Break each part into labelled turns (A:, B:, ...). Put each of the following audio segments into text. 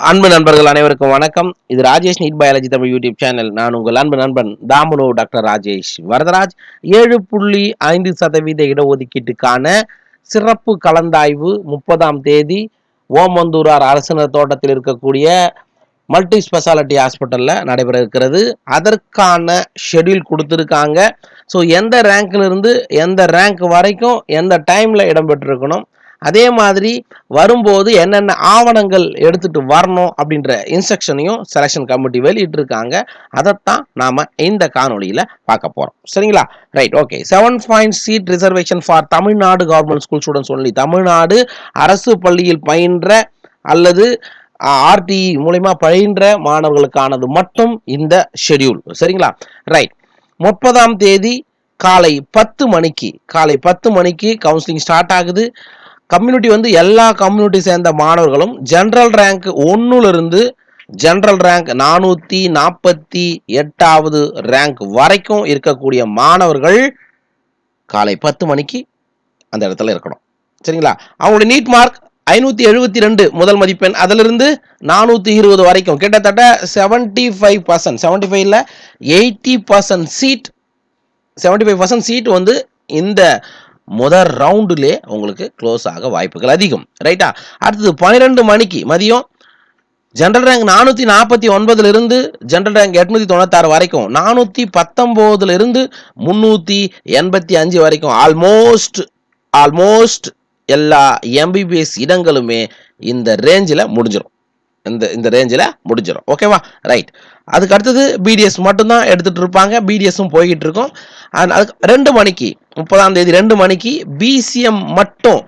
A: அன்பு நண்பர்கள் அனைவருக்கும் வணக்கம். இது Rajesh NEET biology Tamil YouTube channel. நான் உங்கள் அன்பு நண்பன் தாமுனு டாக்டர் ராஜேஷ் வரதராஜ். 7.5% இடஒதுக்கீட்டுக்கான சிறப்பு கலந்தாய்வு 30ஆம் தேதி ஓமந்தூரார் அரசினர் தோட்டத்தில் இருக்கக்கூடிய மல்டி ஸ்பெஷாலிட்டி ஹாஸ்பிட்டலில் நடைபெற இருக்கிறது. அதற்கான ஷெட்யூல் கொடுத்துருக்காங்க. ஸோ எந்த ரேங்க்லேருந்து எந்த ரேங்க் வரைக்கும் எந்த டைமில் இடம்பெற்றிருக்கணும், அதே மாதிரி வரும்போது என்னென்ன ஆவணங்கள் எடுத்துட்டு வரணும் அப்படின்ற இன்ஸ்ட்ரக்ஷனையும் செலெக்ஷன் கமிட்டி வெளியிட்டு இருக்காங்க. அதைத்தான் நாம இந்த காணொலியில பார்க்க போறோம். சரிங்களா? Right, okay. 7 seat reservation for Tamil Nadu government school students only. Tamil Nadu அரசு பள்ளியில் பயின்ற அல்லது ஆர்டிஇ மூலமா பயின்ற மாணவர்களுக்கானது மட்டும் இந்த ஷெட்யூல். சரிங்களா? ரைட். 30ஆம் தேதி காலை 10 மணிக்கு கவுன்சிலிங் ஸ்டார்ட் ஆகுது. கம்யூனிட்டி வந்து எல்லா கம்யூனிட்டி சேர்ந்த மாணவர்களும் ஜெனரல் ரேங்க் 1லிருந்து ஜெனரல் ரேங்க் 448வது ரேங்க் வரைக்கும் இருக்கக்கூடிய மாணவர்கள் காலை 10 மணிக்கு அந்த இடத்துல இருக்கணும். சரிங்களா? அவங்களுடைய நீட் மார்க் 572 முதல் மதிப்பெண், அதிலிருந்து 420 வரைக்கும் கிட்டத்தட்ட 75%, 75ல 80% சீட், 75% சீட் வந்து இந்த முதல் ரவுண்டிலே உங்களுக்கு க்ளோஸ் ஆக வாய்ப்புகள் அதிகம். ரைட்டா? அடுத்தது 12 மணிக்கு மதியம் ஜெனரல் ரேங்க் 449 ஜெனரல் ரேங்க் 896 வரைக்கும், 419 385 வரைக்கும் ஆல்மோஸ்ட் எல்லா எம்பிபிஎஸ் இடங்களுமே இந்த ரேஞ்சில் முடிஞ்சிடும். இந்த ரேஞ்சில் முடிஞ்சிடும். ஓகேவா? ரைட். அதுக்கு அடுத்தது பிடிஎஸ் மட்டும்தான் எடுத்துட்டு இருப்பாங்க. பிடிஎஸும் போய்கிட்டு இருக்கும். அதுக்கு 2 மணிக்கு 30ஆம் தேதி 2 மணிக்கு பிசிஎம் மட்டும்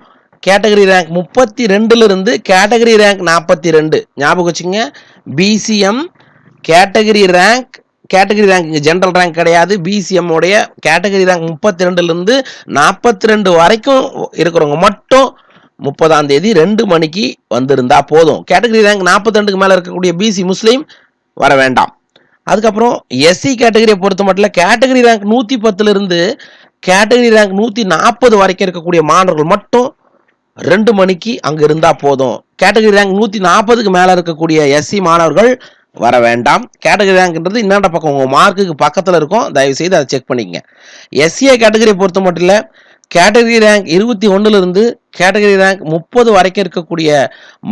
A: கேட்டகரி ரேங்க் 32லிருந்து கேட்டகரி ரேங்க் 42. ஞாபகம் வச்சுங்க, PCM category rank general rank கிடையாது. பிசிஎம் உடைய கேட்டகரி ரேங்க் 32லிருந்து 42 வரைக்கும் இருக்கிறவங்க மட்டும் 30ஆம் தேதி 2 மணிக்கு வந்திருந்தா போதும். கேட்டகரி ரேங்க் 42க்கு மேல இருக்கக்கூடிய பிசி முஸ்லீம் வர வேண்டாம். அதுக்கப்புறம் எஸ்சி கேட்டகரியை பொறுத்த மட்டும் கேட்டகரி ரேங்க் 110லிருந்து கேட்டகரி ரேங்க் 140 வரைக்கும் இருக்கக்கூடிய மாணவர்கள் மட்டும் 2 மணிக்கு அங்க இருந்தா போதும். கேட்டகரி ரேங்க் 140க்கு மேல இருக்கக்கூடிய எஸ்சி மாணவர்கள் வர வேண்டாம். கேட்டகரி ரேங்க்ன்றது இன்னொரு பக்கம் உங்க மார்க்குக்கு பக்கத்துல இருக்கும். தயவு செய்து அதை செக் பண்ணிக்கங்க. எஸ்சிஏ கேட்டகரியை பொறுத்த மட்டும் இல்ல, கேட்டகரி ரேங்க் 21லிருந்து கேட்டகரி ரேங்க் 30 வரைக்கும் இருக்கக்கூடிய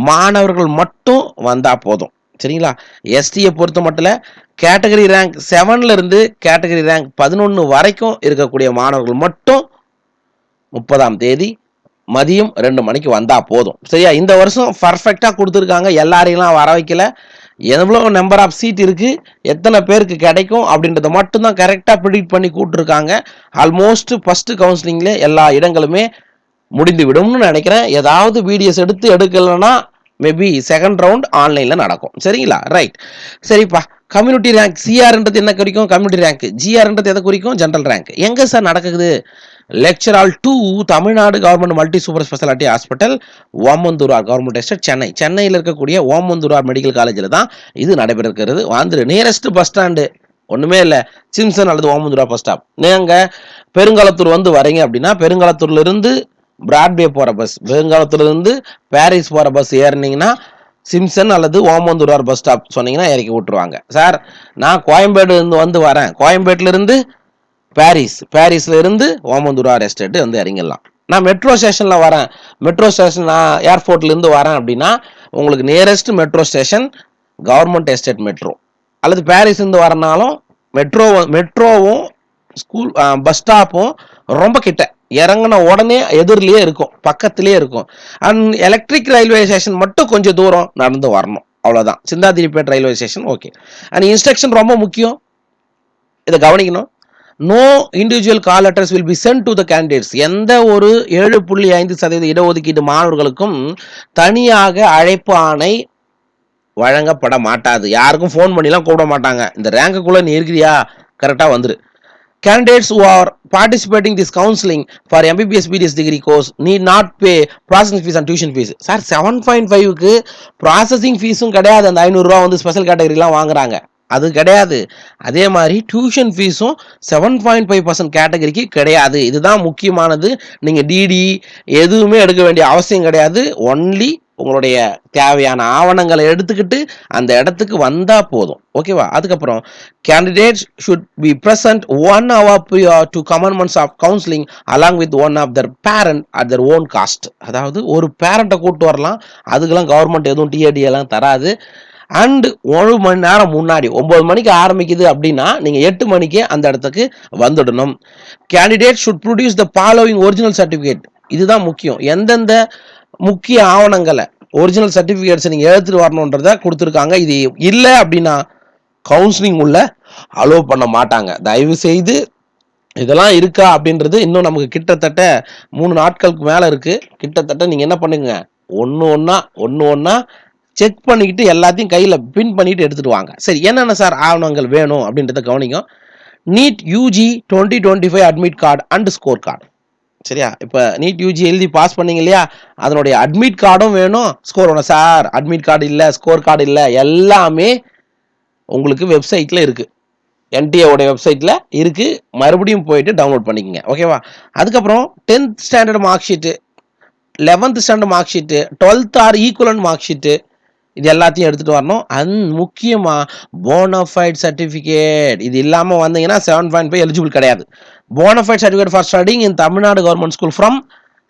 A: மாணவர்கள் மட்டும் வந்தா போதும். சரிங்களா? எஸ்டியை பொறுத்த மட்டும் கேட்டகரி ரேங்க் 7லிருந்து கேட்டகரி ரேங்க் 11 வரைக்கும் இருக்கக்கூடிய மாணவர்கள் மட்டும் 30ஆம் தேதி மதியம் 2 மணிக்கு வந்தா போதும். சரியா? இந்த வருஷம் பர்ஃபெக்டா கொடுத்துருக்காங்க. எல்லாரையும் வர வைக்கல. எவ்வளோ நம்பர் ஆஃப் சீட் இருக்கு, எத்தனை பேருக்கு கிடைக்கும் அப்படின்றத மட்டும்தான் கரெக்டா ப்ரிடிக்ட் பண்ணி கூப்பிட்டுருக்காங்க. ஆல்மோஸ்ட் ஃபர்ஸ்ட் கவுன்சிலிங்ல எல்லா இடங்களுமே முடிந்து விடும்னு நினைக்கிறேன். ஏதாவது வீடியோஸ் எடுக்கலன்னா மேபி செகண்ட் ரவுண்ட் ஆன்லைன்ல நடக்கும். சரிங்களா? ரைட். சரிப்பா. கம்யூனிட்டி ரேங்க் சிஆர்ன்றது என்ன குறிக்கும்? Community rank. ஜிஆர்ன்றது எதை குறிக்கும்? General rank. எங்க சார் நடக்குது? லெக்சரால் 2 Tamil Nadu government multi super speciality hospital, Omandurar government estate, சென்னையில் இருக்கக்கூடிய ஓமந்தூரார் மெடிக்கல் காலேஜில் தான் இது நடைபெற இருக்கிறது. வந்து நியரஸ்ட் பஸ் ஸ்டாண்டு ஒண்ணுமே இல்லை, சிம்சன் அல்லது ஓமந்தூரார் பஸ் ஸ்டாப். நீங்க பெருங்களத்தூர் வந்து வரீங்க அப்படின்னா பெருங்களத்தூர்ல இருந்து பிராட்வே போற பஸ், பெருங்காலத்துல இருந்து பாரிஸ் போற பஸ் ஏறினீங்கன்னா சிம்சன் அல்லது ஓமந்தூரார் பஸ் ஸ்டாப் சொன்னீங்கன்னா இறக்கி விட்டுருவாங்க. சார், நான் கோயம்பேடு இருந்து வந்து வரேன், கோயம்பேட்டுல இருந்து பாரிஸ்ல இருந்து ஓமந்தூரார் எஸ்டேட் வந்து இறங்கிடலாம். நான் மெட்ரோ ஸ்டேஷன்ல வரேன், மெட்ரோ ஸ்டேஷன் நான் ஏர்போர்ட்ல இருந்து வரேன் அப்படின்னா உங்களுக்கு nearest metro station government estate metro, அல்லது பாரிஸ் இருந்து வரனாலும் மெட்ரோவும் ஸ்கூல் பஸ் ஸ்டாப்பும் ரொம்ப கிட்ட, இறங்கின உடனே எதிரிலேயே இருக்கும், பக்கத்திலேயே இருக்கும். அண்ட் எலக்ட்ரிக் ரயில்வே ஸ்டேஷன் மட்டும் கொஞ்சம் தூரம் நடந்து வரணும், அவ்வளோதான். Chintadripet railway station. Okay. And instruction ரொம்ப முக்கியம், இதை கவனிக்கணும். No individual call letters will be sent to the candidates. எந்த ஒரு 7.5% இடஒதுக்கீடு மாணவர்களுக்கும் தனியாக அழைப்பு ஆணை வழங்கப்பட மாட்டாது. யாருக்கும் ஃபோன் பண்ணிலாம் கூப்பிட மாட்டாங்க. இந்த ரேங்குக்குள்ள நீ இருக்கிறியா, கரெக்டாக வந்துரு. Candidates who are participating this counseling for MBBS BDS degree course need not pay processing fees and tuition fees. Sir, 7.5க்கு ப்ராசஸிங் ஃபீஸும் கிடையாது. அந்த 500 ரூபா வந்து ஸ்பெஷல் கேட்டகரிலாம் வாங்குறாங்க, அது கிடையாது. அதே மாதிரி டியூஷன் ஃபீஸும் 7.5% கேட்டகரிக்கு கிடையாது. இதுதான் முக்கியமானது. நீங்கள் டிடி எதுவுமே எடுக்க வேண்டிய அவசியம் கிடையாது. ஒன்லி உங்களுடைய தேவையான ஆவணங்களை எடுத்துக்கிட்டு அந்த இடத்துக்கு வந்தா போதும். ஓகேவா? அதுக்கப்புறம் candidates should be present 1 hour prior to commencement of counseling along with one of their parent at their own cost. அதாவது ஒரு பேரண்ட்டை கூட்டு வரலாம். அதுக்கெல்லாம் கவர்மெண்ட் எதுவும் டிஏடி எல்லாம் தராது. அண்ட் 1 மணி நேரம் முன்னாடி 9 மணிக்கு ஆரம்பிக்குது அப்படின்னா நீங்க 8 மணிக்கே அந்த இடத்துக்கு வந்துடணும். Candidate should produce the following original certificate. இதுதான் முக்கியம். எந்தெந்த முக்கிய ஆவணங்களை ஒரிஜினல் சர்டிஃபிகேட்ஸ் நீங்க எடுத்துட்டு வரணுன்றத கொடுத்துருக்காங்க. இது இல்லை அப்படின்னா கவுன்சிலிங் உள்ள அலோவ் பண்ண மாட்டாங்க. தயவு செய்து இதெல்லாம் இருக்கா அப்படின்றது இன்னும் நமக்கு கிட்டத்தட்ட 3 நாட்களுக்கு மேல இருக்கு. கிட்டத்தட்ட நீங்க என்ன பண்ணுங்க, ஒன்று ஒன்றா செக் பண்ணிக்கிட்டு எல்லாத்தையும் கையில் பின் பண்ணிட்டு எடுத்துட்டு வாங்க. சரி, என்னென்ன சார் ஆவணங்கள் வேணும் அப்படின்றத கவனிக்கும். NEET UG 2025 admit card and score card. சரியா? இப்போ நீட் யூஜி எழுதி பாஸ் பண்ணீங்க இல்லையா, அதனுடைய அட்மிட் கார்டும் வேணும், ஸ்கோர் வேணும். சார் அட்மிட் கார்டு இல்லை, ஸ்கோர் கார்டு இல்லை, எல்லாமே உங்களுக்கு வெப்சைட்டில் இருக்குது. என்டிஏவோட வெப்சைட்டில் இருக்குது. மறுபடியும் போயிட்டு டவுன்லோட் பண்ணிக்கோங்க. ஓகேவா? அதுக்கப்புறம் 10th standard mark sheet, 11th standard mark sheet, 12th or equivalent mark sheet, இது எல்லாத்தையும் எடுத்துகிட்டு வரணும். முக்கியமாக போனஃபைட் சர்டிஃபிகேட். இது இல்லாமல் வந்தீங்கன்னா 7.5 எலிஜிபிள் கிடையாது. Bonafide certificate for studying in Tamil Nadu government school from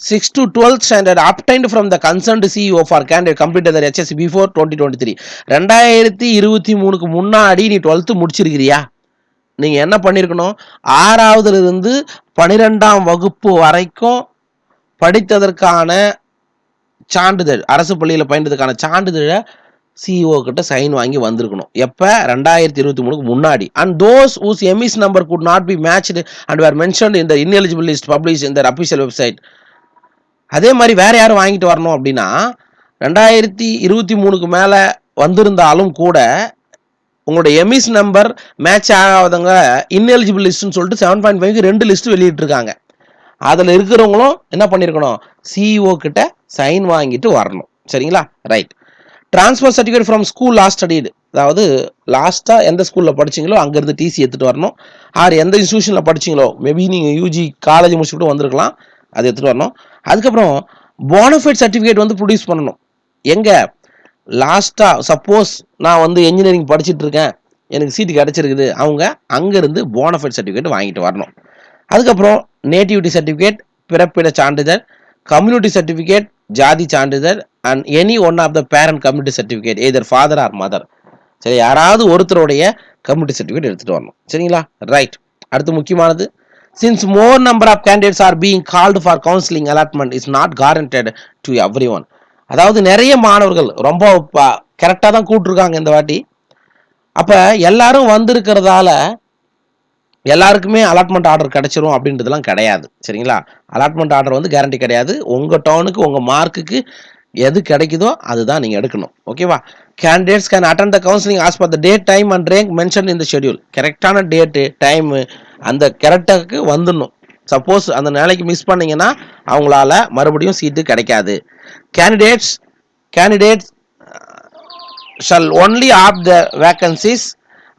A: 6th to 12th standard obtained from the concerned CEO for candidate completed their HSC before 2023. 2023க்கு முன்னாடி நீ 12th முடிச்சிருக்கிறியா? நீங்கள் என்ன பண்ணியிருக்கணும், 6வதுலேருந்து 12ஆம் வகுப்பு வரைக்கும் படித்ததற்கான சான்றிதழ், அரசு பள்ளியில் பயின்றதுக்கான சான்றிதழை சிஇஓ கிட்ட சைன் வாங்கி வந்திருக்கணும். எப்போ? 2023க்கு முன்னாடி. And those whose EMIS number could not be matched and were mentioned in the ineligible list published in their official website. அதே மாதிரி வேற யாரும் வாங்கிட்டு வரணும் அப்படின்னா 2023க்கு மேலே வந்திருந்தாலும் கூட உங்களோட எமிஸ் நம்பர் மேட்ச் ஆகாதவங்க இன்எலிஜிபிள் லிஸ்ட்னு சொல்லிட்டு 7.5க்கு 2 லிஸ்ட் வெளியிட்டிருக்காங்க. அதில் இருக்கிறவங்களும் என்ன பண்ணியிருக்கணும், சிஇஓ கிட்ட சைன் வாங்கிட்டு வரணும். சரிங்களா? Right. Transfer certificate from school last studied, அதாவது லாஸ்ட்டாக எந்த ஸ்கூலில் படிச்சிங்களோ அங்கேருந்து டிசி எடுத்துகிட்டு வரணும். ஆர் எந்த இன்ஸ்டியூஷனில் படிச்சிங்களோ, மேபி நீங்கள் யூஜி காலேஜ் முடிச்சுட்டு வந்திருக்கலாம், அது எடுத்துகிட்டு வரணும். அதுக்கப்புறம் போனஃபைட் சர்டிஃபிகேட் வந்து ப்ரொடியூஸ் பண்ணணும். எங்கே? லாஸ்ட்டாக சப்போஸ் நான் வந்து என்ஜினியரிங் படிச்சுட்டு இருக்கேன், எனக்கு சீட்டு கிடச்சிருக்குது, அவங்க அங்கேருந்து போனஃபைட் சர்டிஃபிகேட் வாங்கிட்டு வரணும். அதுக்கப்புறம் நேட்டிவிட்டி சர்டிஃபிகேட், பிறப்பிட சான்றிதழ், கம்யூனிட்டி சர்டிஃபிகேட், ஜாதி சான்றிதழ், and any one of the parent community certificate either father or mother. சரி, யாராவது ஒருத்தருடைய கம்யூனிட்டி சர்டிஃபிகேட் எடுத்துகிட்டு வரணும். சரிங்களா? ரைட். அடுத்து முக்கியமானது, since more number of candidates are being called for counseling, allotment is not guaranteed to everyone. அதாவது நிறைய மாணவர்கள் ரொம்ப கரெக்டாக தான் கூப்பிட்டுருக்காங்க இந்த வாட்டி. அப்போ எல்லாரும் வந்திருக்கிறதால எல்லாருக்குமே அலாட்மெண்ட் ஆர்டர் கிடைச்சிரும் அப்படின்றதுலாம் கிடையாது. சரிங்களா? அலாட்மெண்ட் ஆர்டர் வந்து கேரண்டி கிடையாது. உங்கள் டவுனுக்கு உங்கள் மார்க்குக்கு எது கிடைக்குதோ அதுதான் நீங்கள் எடுக்கணும். ஓகேவா? Candidates can attend the counselling as per the date, time and rank mention in the schedule. கரெக்டான டேட்டு, டைமு அந்த கரெக்டாக வந்துடணும். சப்போஸ் அந்த நாளைக்கு மிஸ் பண்ணிங்கன்னா அவங்களால மறுபடியும் சீட்டு கிடைக்காது. Candidates shall only of the vacancies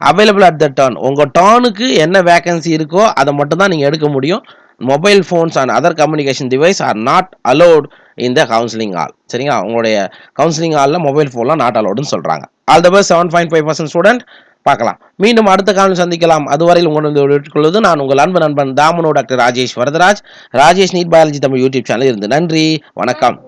A: available at the turn. உங்கள் டர்னுக்கு என்ன வேக்கன்சி இருக்கோ அதை மட்டும் தான் நீங்கள் எடுக்க முடியும். Mobile phones and other communication device are not allowed in the counselling hall. சரிங்களா? உங்களுடைய கவுன்சிலிங் ஹாலில் மொபைல் ஃபோன்லாம் நாட் அலோடுன்னு சொல்கிறாங்க. All the best 7.5% student. பார்க்கலாம். மீண்டும் அடுத்த காலம் சந்திக்கலாம். அதுவரையில் உங்களது நான் உங்கள் அன்பு நண்பன் தாமனோ doctor Rajesh Varadaraj, Rajesh NEET biology Tamil YouTube channel இருந்து. நன்றி, வணக்கம்.